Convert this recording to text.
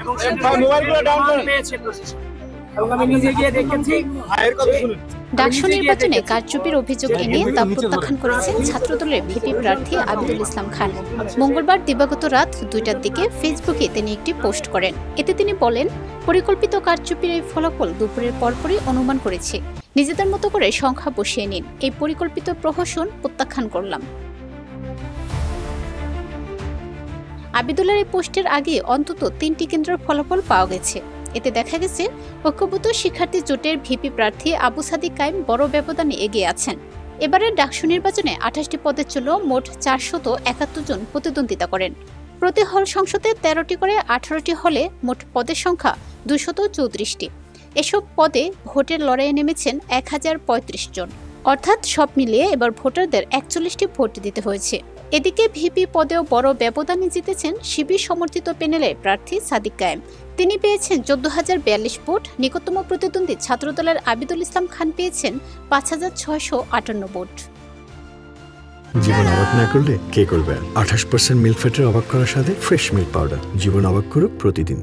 এবং মোবাইলগুলো ডাউন করে পেয়েছে প্রশাসন এবং আমি নিজে গিয়ে দেখেছি। ডাকসু নির্বাচনে কারচুপির অভিযোগ এনে তা প্রত্যাখ্যান করেছেন ছাত্রদলের ভিপি প্রার্থী আবিদুল ইসলাম খান। মঙ্গলবার দিবাগত রাত 2টার দিকে ফেসবুকে তিনি একটি পোস্ট করেন। এতে তিনি বলেন, পরিকল্পিত কারচুপির এই ফলাফল দুপুরের পরপরই অনুমান করেছি। নিজেদের মতো করে সংখ্যা বসিয়ে নিন। এই পরিকল্পিত প্রহসন প্রত্যাখ্যান করলাম। আবিদুলের এই পোস্টের আগে অন্তত 3টি কেন্দ্রের ফলাফল পাওয়া গেছে। এতে দেখা গেছে ঐক্যবদ্ধ শিক্ষার্থী জোটের ভিপি প্রার্থী আবু সাদিক কায়েম বড় ব্যবধানে এগিয়ে আছেন। এবারের ডাকসু নির্বাচনে 28টি পদের জন্য মোট 471 জন প্রতিদ্বন্দ্বিতা করেন। প্রতি হল সংসদে 13টি করে 18টি হলে মোট পদের সংখ্যা 234টি। এসব পদে ভোটের লড়াইয়ে নেমেছেন 1035 জন। অর্থাৎ সব মিলিয়ে এবার ভোটারদের 41টি ভোট দিতে হয়েছে। এদিকে ভিপি পদেও বড় ব্যবধানে জিতেছেন শিবির সমর্থিত প্যানেলের প্রার্থী সাদিক কায়েম। তিনি পেয়েছেন 14,042 ভোট। নিকটতম প্রতিদ্বন্দ্বী ছাত্রদলের আবিদুল ইসলাম খান পেয়েছেন 5,658 ভোট। জীবন অবাক না করলে কে করবে? 28% মিল্ক ফ্যাটের অবাক করার সাথে ফ্রেশ মিল্ক পাউডার। জীবন অবাক করুক প্রতিদিন।